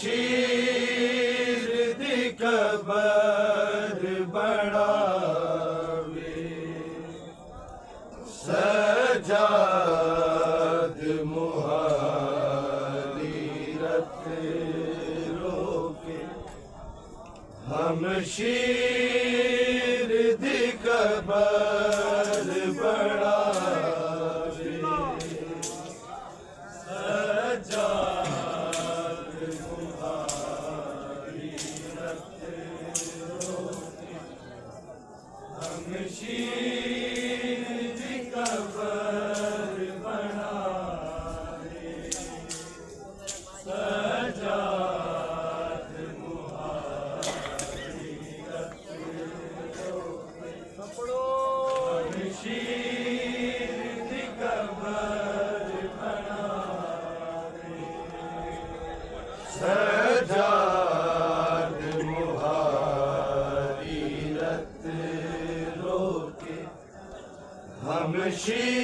शमशीर दी cover बनावे सजाद मुहारी रत रोके शमशीर दी कबर बनावे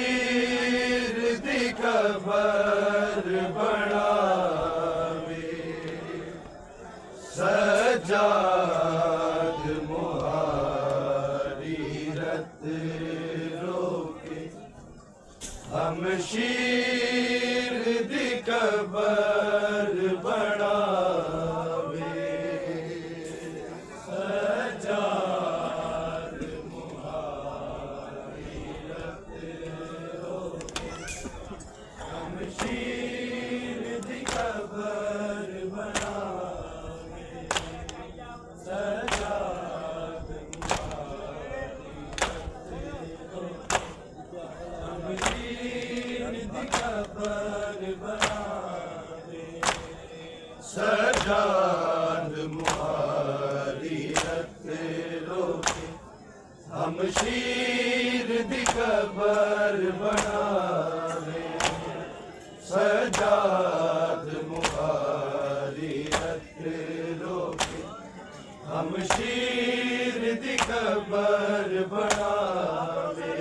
शमशीर दी कबर बनावे सजाद मुहारी रत रोके शमशीर दी कबर बनावे सजाद मुहारी रत रोके शमशीर दी कबर बनावे सजाद मुहारी रत रोके शमशीर दी कबर बनावे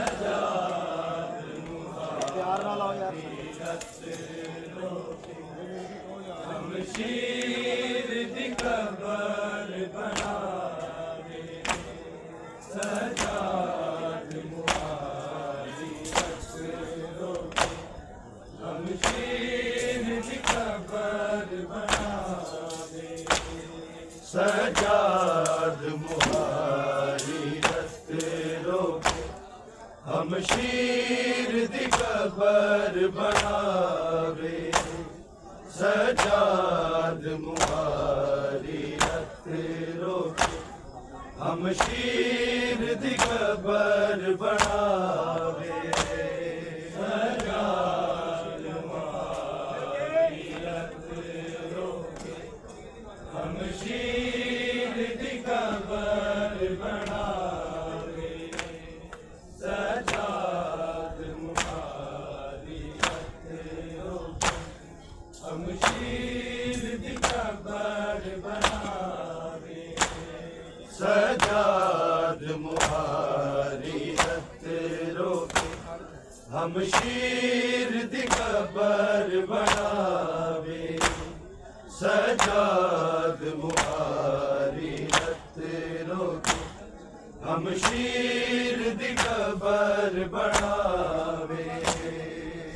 सजाद मुहारी रत रोके शमशीर दी कबर बनावे सजाद मुहारी रत रोके शमशीर दी कबर बनावे सजाद मुहारी रत रोके हम शीर दी कबर बनावे सजाद मुहारी रत रोके हम शीर दी कबर बनावे सजाद मुहारी रत रोके हम शीर दी कबर बनावे सजाद मुहारी रत रोके हम शीर दी कबर बनावे सजाद मुहारी रत रोके हम शीर दी कबर बनावे सजाद मुहारी रत रोके हम शीर दी कबर बनावे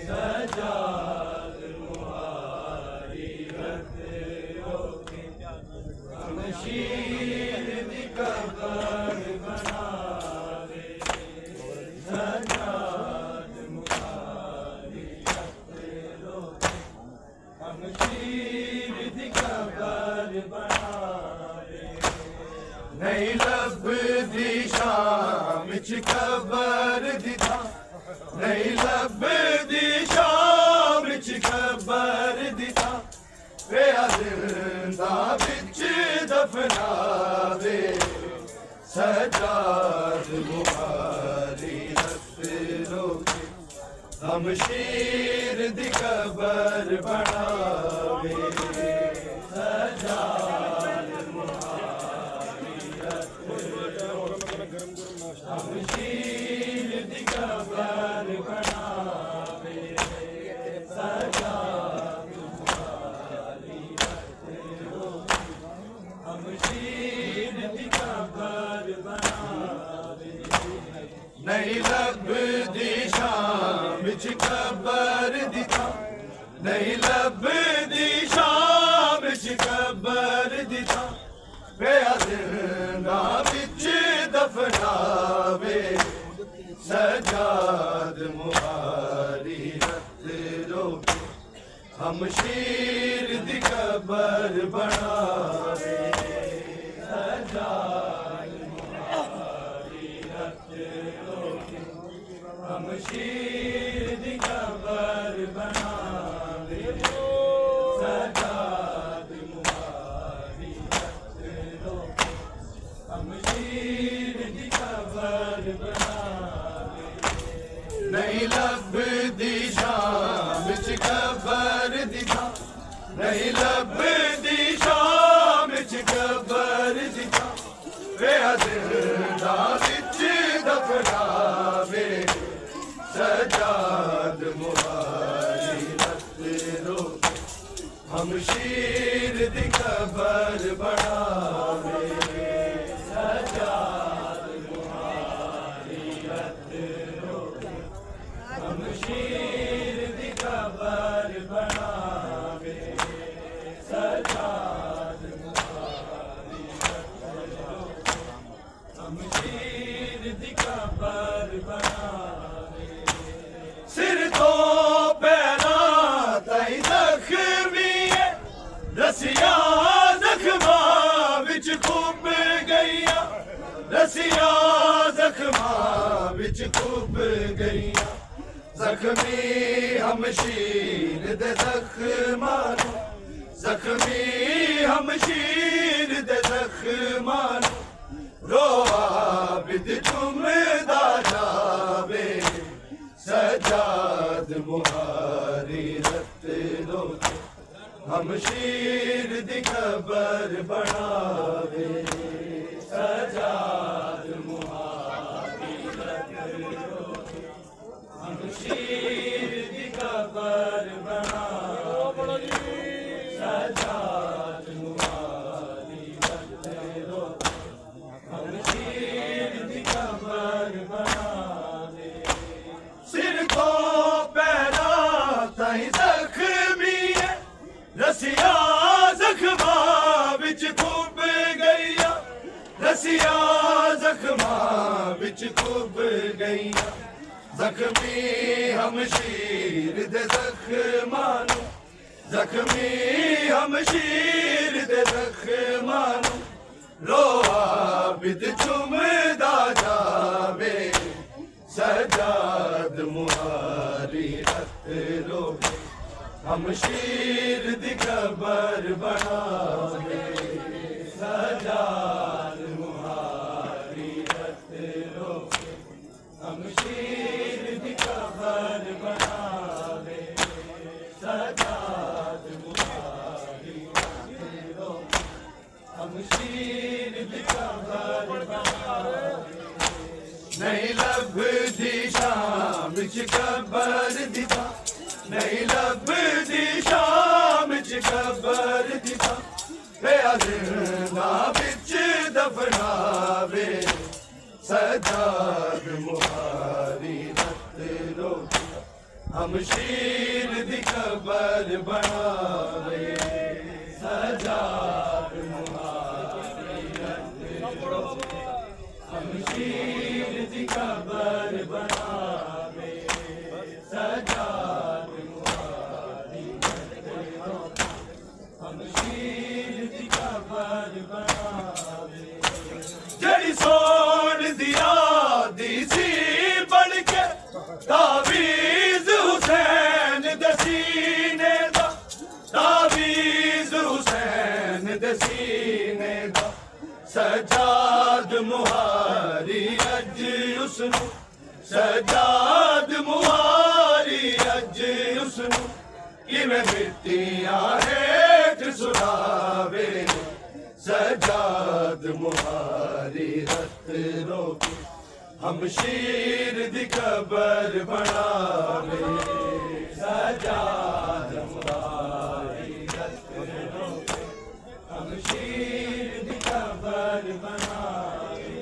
सजाद मुहारी रत रोके हम शीर दी कबर बनावे सजाद मुहारी रत रोके हम शीर दी कबर बनावे नहीं लभदी शाम च कबर दी थां नहीं लभदी शाम च कबर दी थां पिया जिंदा बिच दफनावे सजाद मुहारी रत रोके हम शीर दी कबर बनावे सजाद मुहारी रत रोके हम शीर दी कबर बनावे सजाद मुहारी रत रोके हम शीर दी कबर बनावे नहीं लभदी शाम च कबर दी थां नहीं लभदी शाम च कबर दी थां पिया जिंदा बिच दफनावे सजाद मुहारी रत रोके हम शीर दी कबर बनावे सजाद मुहारी रत रोके हम शीर दी कबर बनावे सजाद मुहारी रत रोके हम शीर दी कबर बनावे नहीं लभदी शाम च कबर दी थां नहीं लभदी शाम च कबर दी थां पिया जिंदा बिच दफनावे सजाद मुहारी रत रोके हम शीर दी कबर बनावे सजाद मुहारी रत रोके हम शीर दी कबर बनावे सजाद मुहारी रत रोके हम शीर दी कबर बनावे सिर तो पैरा ताई जख्मी है रसिया जख्मा विच खूब गईया रसिया जख्मा विच खूब गईया जख्मी हम शीर दे जख्मा जख्मी हम शीर दे जख्मा रोआ बिद चुमदा जावे सजाद मुहारी रत रोके हम शीर दी कबर बनावे सजाद मुहारी रत रोके हम शीर दी कबर बनावे सजाद मुहारी रत रोके हम शीर दी कबर बनावे सिर को पैरा ताई जख्मी है रसिया जख्मा विच खूब रसिया जख्मां विच खुब गईयां जख्मी हमशीर दे जख्मां नूं जख्मी हमशीर दे जख्मां नूं रोआ बिद चुमदा जावे सजाद मुहारी रत रोवे हमशीर दी कबर बनावे सजाद मुहारी रत रोवे हमशीर दी कबर बनावे सजाद मुहारी रत रोवे हमशीर दी कबर बनावे नहीं लभदी शाम च कबर दी थां नहीं लभदी शाम च कबर दी थां पिया जिंदा बिच दफनावे सजाद मुहारी रत रोवे हमशीर दी कबर बनावे सजाद मुहारी रत रोवे हमशीर दी कबर बनावे सजाद मुहारी रत रोवे हमशीर दी कबर बनावे जड़ी सोन दिया दी सी बन के तावीज़ हुसैन दे सीने दा तावीज़ हुसैन दे सीने दा सजाद मुहारी अज उसनू सजाद मुहारी अज उसनू किवें मिट्टियां हेठ सुलावे सजाद मुहारी रत रोवे हमशीर दी कबर बनावे सजाद मुहारी रत रोवे हमशीर दी कबर बनावे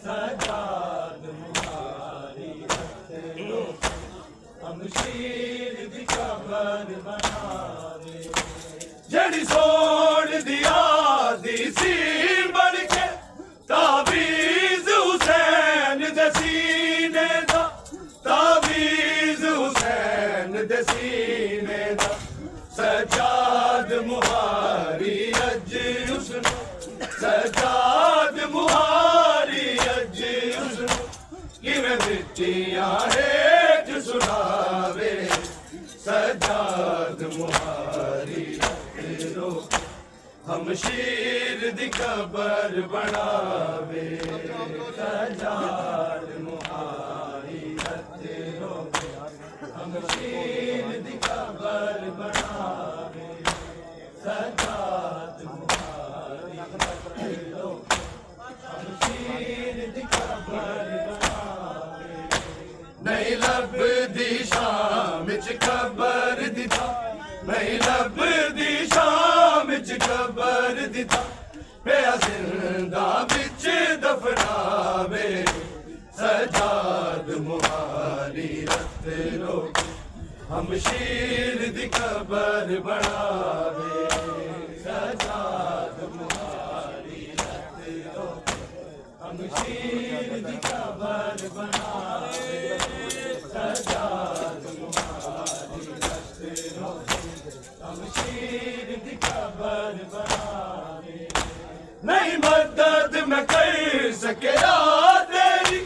सजाद मुहारी रत रोवे हमशीर दी कबर बनावे जड़ी सोन दिया दी सी बन के तावीज़ हुसैन दे सीने दा तावीज़ हुसैन दे सीने दा सजाद मुहारी अज उसनू सजाद मुहारी अज उसनू किवें मिट्टियां हेठ सुलावे सजाद मुहारी रत रोवे हमशीर दी कबर बनावे सजाद मुहारी रत रोवे हमशीर दी कबर बनावे सजाद मुहारी रत रोवे हमशीर दी कबर बनावे नहीं लभदी शाम च कबर दी थां नहीं लभदी शाम च कबर दी थां पिया जिंदा बिच दफनावे सजाद मुहारी रत रोवे हमशीर दी कबर बनावे सजाद मुहारी रत रोवे हमशीर दी कबर बनावे सजाद मुहारी रत रोवे हमशीर दी कबर बनावे नहीं मदद मैं कर सकिया तेरी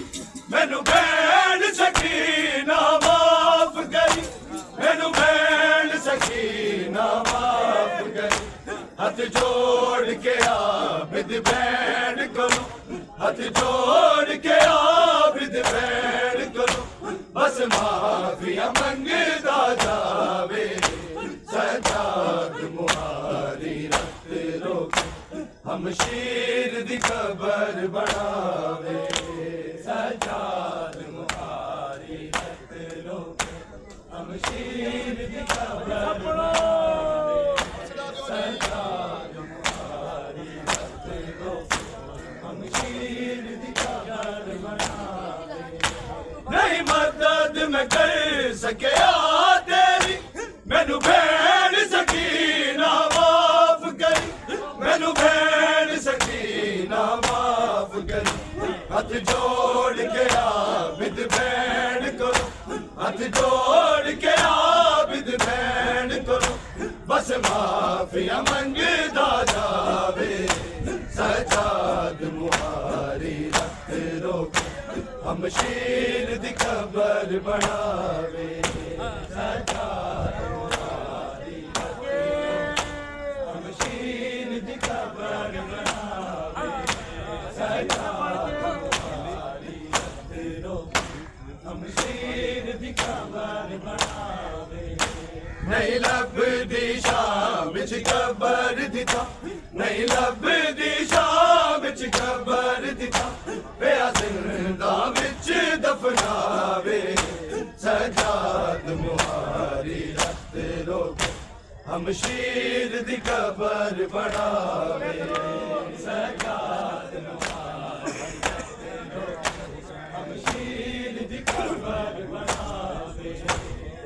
मैनू भैन सकीना माफ करी मैनू भैन सकीना माफ करी हथ जोड़ के आबिद भैन करूं हथ जोड़ के आबिद भैन करूं बस माफिया मंगदा जावे सजाद मुहारी रत रोवे हमशीर दी कबर बनावे सजाद मुहारी रत रोवे हमशीर दी कबर बनावे सजाद मुहारी रत रोवे हमशीर दी कबर बनावे नहीं मदद मैं कर सकिया तेरी मैनू भैन सकीना माफ करी मैनू भैन सकीना माफ हथ जोड़ के आबिद बैन करो, हथ जोड़ के आबिद बैन करो, बस माफिया मंगदा जावे, सजाद मुहारी रख रोके, हम शीर दी कबर बनावे, सजाद मुहारी रख रोके, हम शीर दी कबर बनावे, सजाद मुहारी रख रोके, हम शीर दी कबर बनावे। नहीं लभदी शाम विच कबर दिता, नहीं लभदी शाम विच कबर दिता, पिया जिंदा विच दफनावे, सजाद मुहारी रख रोके, हम शीर दी कबर बनावे, सजाद मुहारी रख रोके, हम शीर दी कबर बनावे,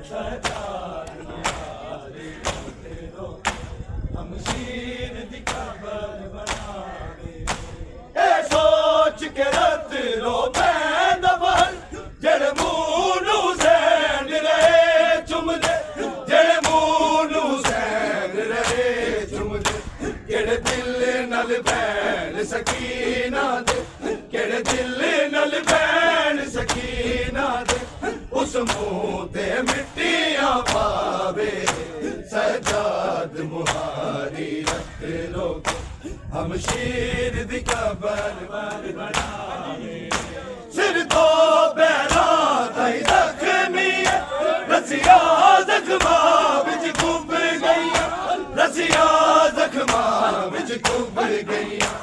सजाद मुहारी रख रोके, हम शीर दी कबर बनावे। ए सोच के रत रो पैंदा बहल, जेड़े मूंह नू सैन रहे चुमदे, जेड़े मूंह नू सैन रहे चुमदे, केड़े दिल नल भैन सकीना दे, केड़े दिल नल भैन सकीना दे, उस मुंह ते मिट्टियां पावे, सजाद मुहारी रख रोके, हम शीर दी कबर बनावे। सिर तो पैरां ताईं जख्मी है, रस्सियां जख्मां विच कुब गईयां, रस्सियां जख्मां विच कुब गईयां,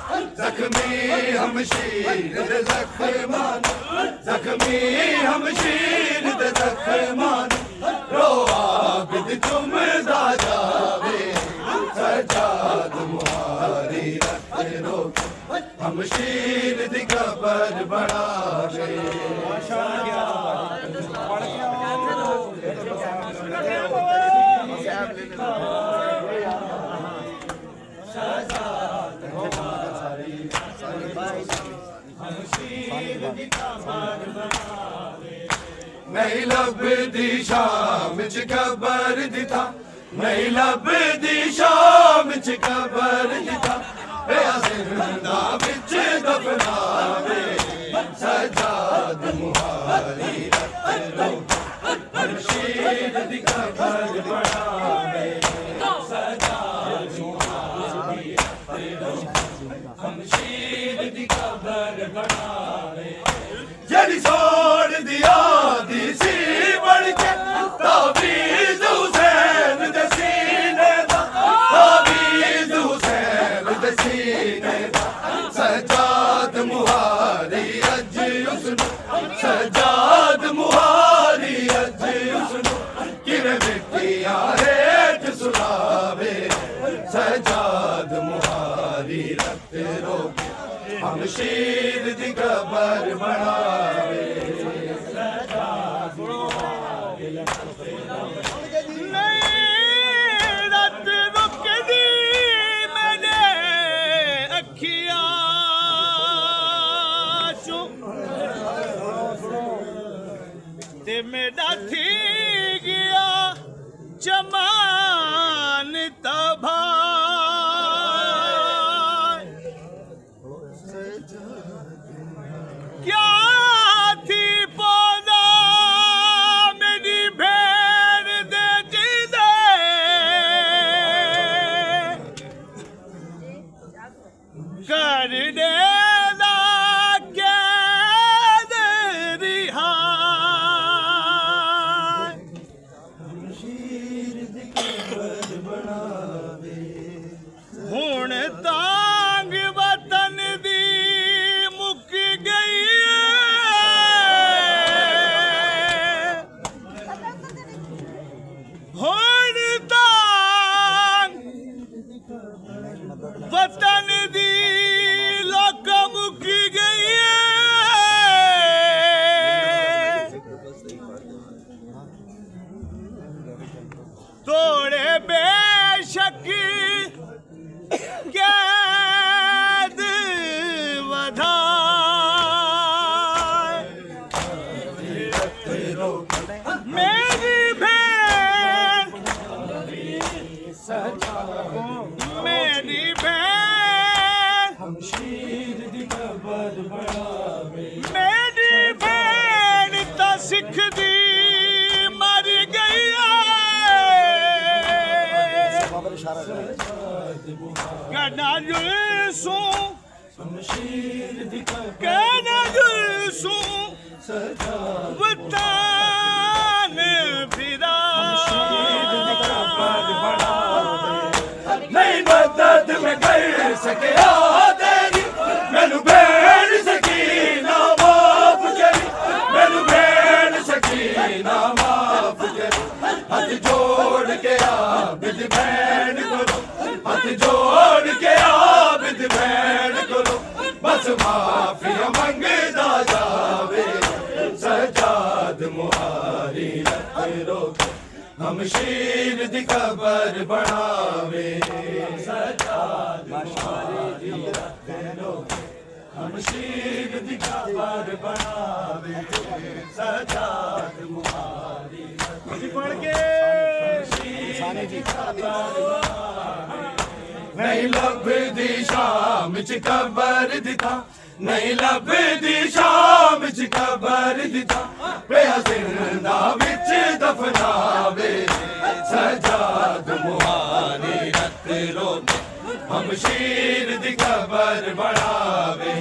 जख्मी हम शीर दे जख्मां, जख्मी हम शीर दे जख्मां, रो आबिद चुमदा जावे, सजाद मुहारी रख रोके, हम शीर दी कबर बनावे। नहीं लभदी शाम च कबर दिता, नहीं लभदी शाम च कबर दिता, पिया जिंदा विच दफनावे, सजाद मुहारी रख रोके, हम शीर दी कबर बनावे, सजाद मुहारी रख रोके, हम शीर दी कबर बनावे। जेड़ी छोड़ दिया दी सी बढ़ के, ताबीज़ हुसैन दे सीने दा, ताबीज़ हुसैन दे सीने दा, सजाद मुहारी अज उसनू, सजाद मुहारी अज उसनू, किवें मिट्टियां हेठ सुलावे, सजाद मुहारी रख रोके, हम शीर दी कबर बनावे, सजाद मुहारी रख रोके। नहीं रत रुकदी मैंने अखियां चो, ते मेरा थी गया जमान तबा, क्या थी पौधा मेरी भेड़ दे जिदे, कर दे दा कैद रिहा, शीर दी कबर बनावे, हुण तांग वतन दी मुक गई है, हुण तांग वतन दी सू शमशीर दी कहना जुल्सू वतन फिरा नहीं मदद में कर सके तेरी मैनू भेड़ सकीना माफ करी मैनू भेड़ सकीना माफ करी हाथ जोड़ के आबिद भैन करो हाथ जोड़ के आबिद भैन करो बस माफिया मंगदा जावे सजाद मुहारी रख रोके हम शीर दी कबर बनावे सजाद मुहारी रख रोके हम शीर दी कबर बनावे सजाद मुहारी पढ़ के नहीं लभदी शाम च कबर दिता नहीं लभदी शाम च कबर दिता पिया जिंदा विच दफनावे सजाद मुहारी रख रोके हम शीर दी कबर बनावे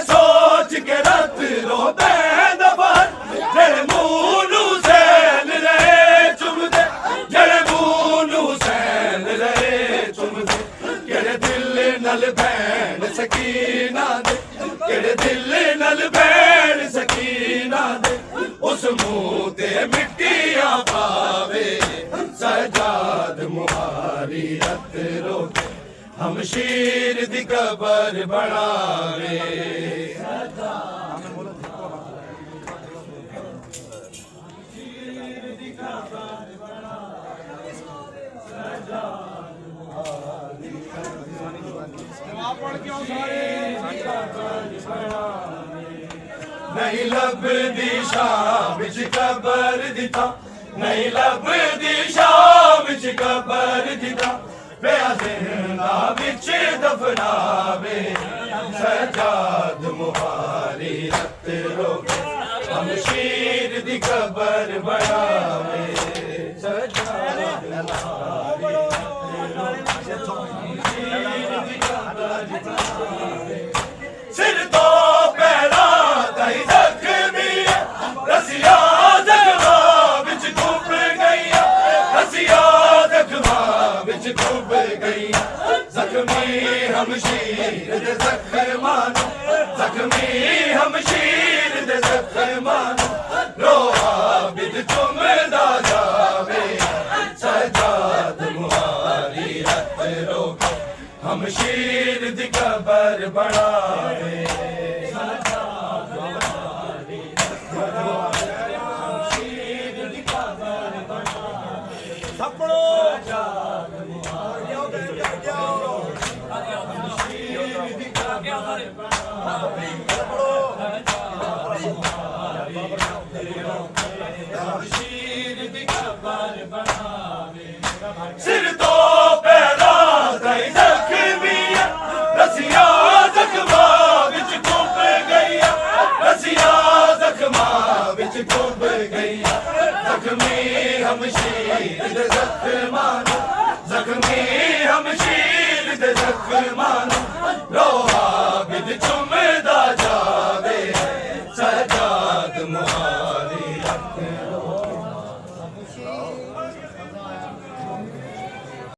सोच के रत रो दफर जेड़े मूनू सैन रहे चुमदे जेड़े मूनू सैन रहे चुमदे केड़े दिल नल भैन सकीना दे केड़े दिल नल भैन सकीना दे उस मुंह ते मिट्टियां पावे सजाद मुहारी रत रोके हम शीर दी कबर बनावे नहीं लभदी शाम च कबर दिता नहीं लभदी शाम च कबर दिता पिया जिंदा विच दफनावे सजाद मुहारी रख रोके हम शीर दी कबर बनावे सजाद मुहारी सिर तो पैरा ताई जख्मी रसिया जगवा विच डूब गई रसिया जगवा विच डूब गई जख्मी हम शीर दे जख्मानो जख्मी हम शीर दे जख्मानो रोहा बिद चुमदा जावे सजाद मुहारी रख रोके हम शीर दी कबर बनावे सजाद मुहारी हम शीर दी कबर बनावे थप्पड़ो सजाद मुहारी हम शीर दी कबर बनावे हम शीर दी कबर बनावे सिर तो पैरा ताई जख्मी रसिया जख्मा विच डूब गई रसिया जख्मा विच डूब गई जख्मी हम शीर दे जख्मानो जख्मी हम शीर दे जख्मानो रोहा बिद चुमदा जा